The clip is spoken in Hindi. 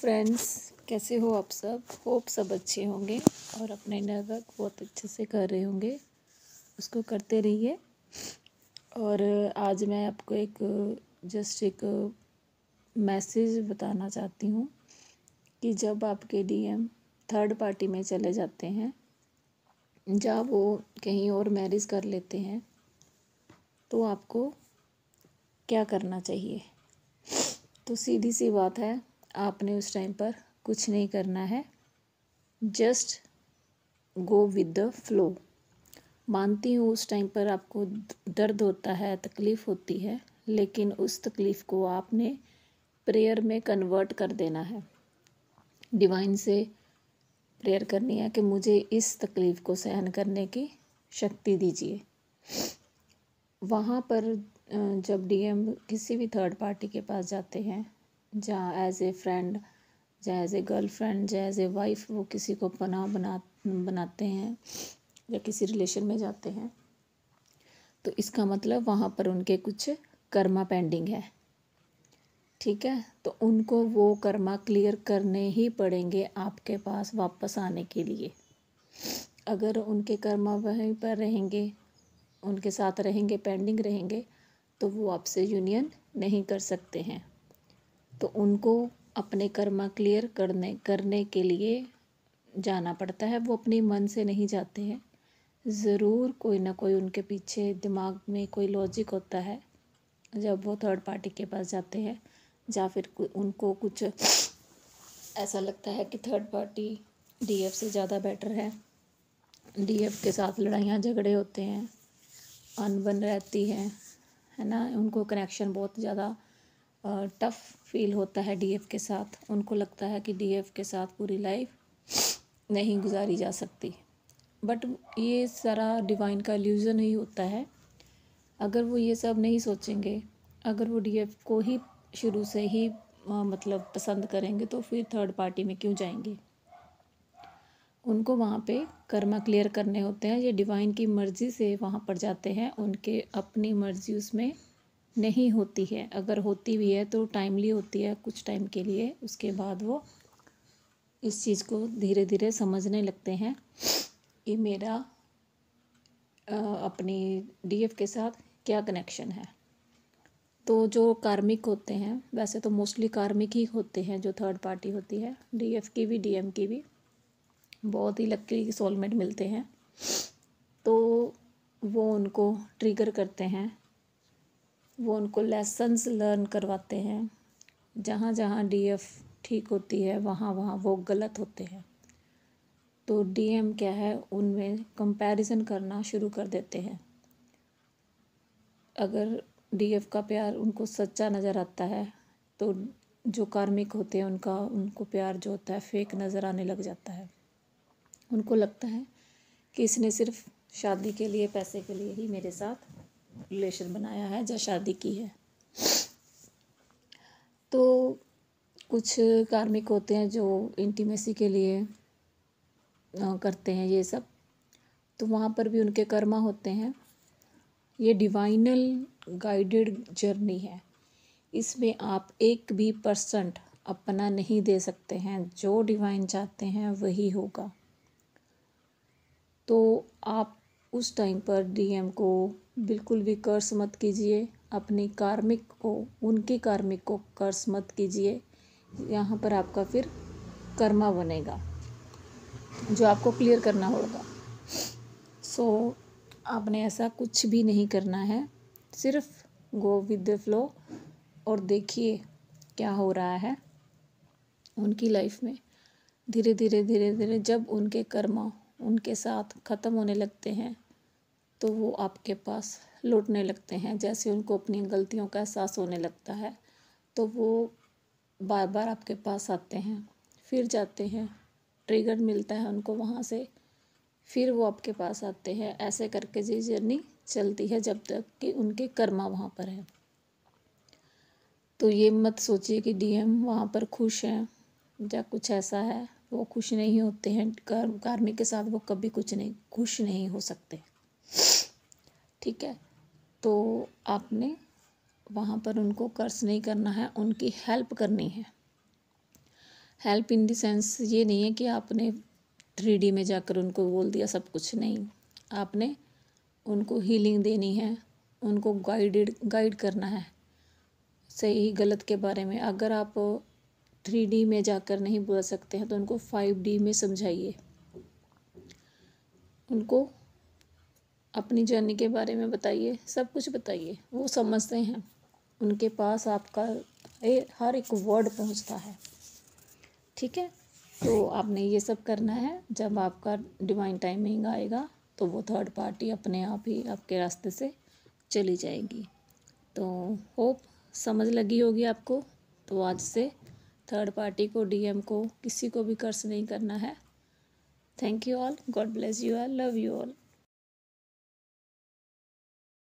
फ्रेंड्स, कैसे हो आप सब? होप सब अच्छे होंगे और अपने इनर वर्क बहुत अच्छे से कर रहे होंगे। उसको करते रहिए। और आज मैं आपको एक मैसेज बताना चाहती हूँ कि जब आपके डीएम थर्ड पार्टी में चले जाते हैं, जब वो कहीं और मैरिज कर लेते हैं, तो आपको क्या करना चाहिए? तो सीधी सी बात है, आपने उस टाइम पर कुछ नहीं करना है। Just go with the flow. मानती हूँ उस टाइम पर आपको दर्द होता है, तकलीफ़ होती है, लेकिन उस तकलीफ़ को आपने प्रेयर में कन्वर्ट कर देना है। डिवाइन से प्रेयर करनी है कि मुझे इस तकलीफ़ को सहन करने की शक्ति दीजिए। वहाँ पर जब डीएम किसी भी थर्ड पार्टी के पास जाते हैं, जहाँ एज ए फ्रेंड, जहाँ एज ए गर्ल फ्रेंड, जहाँ एज ए वाइफ वो किसी को पनाह बनाते हैं या किसी रिलेशन में जाते हैं, तो इसका मतलब वहाँ पर उनके कुछ कर्मा पेंडिंग है। ठीक है, तो उनको वो कर्मा क्लियर करने ही पड़ेंगे आपके पास वापस आने के लिए। अगर उनके कर्मा वहीं पर रहेंगे, उनके साथ रहेंगे, पेंडिंग रहेंगे, तो वो आपसे यूनियन नहीं कर सकते हैं। तो उनको अपने कर्मा क्लियर करने के लिए जाना पड़ता है। वो अपने मन से नहीं जाते हैं, ज़रूर कोई ना कोई उनके पीछे दिमाग में कोई लॉजिक होता है जब वो थर्ड पार्टी के पास जाते हैं, या फिर उनको कुछ ऐसा लगता है कि थर्ड पार्टी डीएफ से ज़्यादा बेटर है। डीएफ के साथ लड़ाइयाँ झगड़े होते हैं, अनबन रहती है ना। उनको कनेक्शन बहुत ज़्यादा टफ फील होता है डीएफ के साथ। उनको लगता है कि डीएफ के साथ पूरी लाइफ नहीं गुजारी जा सकती। बट ये सारा डिवाइन का इल्यूज़न ही होता है। अगर वो ये सब नहीं सोचेंगे, अगर वो डीएफ को ही शुरू से ही मतलब पसंद करेंगे, तो फिर थर्ड पार्टी में क्यों जाएंगे? उनको वहाँ पे कर्मा क्लियर करने होते हैं। ये डिवाइन की मर्ज़ी से वहाँ पर जाते हैं, उनके अपनी मर्ज़ी उसमें नहीं होती है। अगर होती भी है तो टाइमली होती है, कुछ टाइम के लिए। उसके बाद वो इस चीज़ को धीरे धीरे समझने लगते हैं कि मेरा अपनी डीएफ के साथ क्या कनेक्शन है। तो जो कार्मिक होते हैं, वैसे तो मोस्टली कार्मिक ही होते हैं जो थर्ड पार्टी होती है, डीएफ की भी डीएम की भी। बहुत ही लकी सोलमेट मिलते हैं, तो वो उनको ट्रिगर करते हैं, वो उनको लेसन्स लर्न करवाते हैं। जहाँ जहाँ डीएफ ठीक होती है, वहाँ वहाँ वो गलत होते हैं। तो डीएम क्या है, उनमें कंपैरिजन करना शुरू कर देते हैं। अगर डीएफ का प्यार उनको सच्चा नज़र आता है, तो जो कार्मिक होते हैं उनको प्यार जो होता है फेक नज़र आने लग जाता है। उनको लगता है कि इसने सिर्फ शादी के लिए, पैसे के लिए ही मेरे साथ रिलेशन बनाया है या शादी की है। तो कुछ कार्मिक होते हैं जो इंटीमेसी के लिए करते हैं ये सब, तो वहाँ पर भी उनके कर्मा होते हैं। ये डिवाइनल गाइडेड जर्नी है, इसमें आप 1% अपना नहीं दे सकते हैं। जो डिवाइन चाहते हैं वही होगा। तो आप उस टाइम पर डीएम को बिल्कुल भी कर्स मत कीजिए, अपनी कार्मिक को, उनकी कार्मिक को कर्स मत कीजिए। यहाँ पर आपका फिर कर्मा बनेगा जो आपको क्लियर करना होगा। सो आपने ऐसा कुछ भी नहीं करना है, सिर्फ गो विद द फ्लो और देखिए क्या हो रहा है उनकी लाइफ में। धीरे धीरे धीरे धीरे जब उनके कर्मा उनके साथ ख़त्म होने लगते हैं, तो वो आपके पास लौटने लगते हैं। जैसे उनको अपनी गलतियों का एहसास होने लगता है, तो वो बार बार आपके पास आते हैं, फिर जाते हैं। ट्रिगर मिलता है उनको वहाँ से, फिर वो आपके पास आते हैं। ऐसे करके ये जर्नी चलती है जब तक कि उनके कर्मा वहाँ पर है। तो ये मत सोचिए कि डीएम वहाँ पर खुश हैं या कुछ ऐसा है। वो खुश नहीं होते हैं। कार्मिक के साथ वो कभी खुश नहीं हो सकते। ठीक है, तो आपने वहाँ पर उनको कर्स नहीं करना है, उनकी हेल्प करनी है। हेल्प इन द सेंस ये नहीं है कि आपने 3D में जाकर उनको बोल दिया सब कुछ, नहीं। आपने उनको हीलिंग देनी है, उनको गाइड करना है सही गलत के बारे में। अगर आप 3D में जाकर नहीं बोल सकते हैं तो उनको 5D में समझाइए, उनको अपनी जर्नी के बारे में बताइए, सब कुछ बताइए। वो समझते हैं, उनके पास आपका हर एक वर्ड पहुंचता है। ठीक है, तो आपने ये सब करना है। जब आपका डिवाइन टाइमिंग आएगा तो वो थर्ड पार्टी अपने आप ही आपके रास्ते से चली जाएगी। तो होप समझ लगी होगी आपको। तो आज से थर्ड पार्टी को, DM को, किसी को भी कर्ज नहीं करना है। Thank you all, God bless you all, love you all.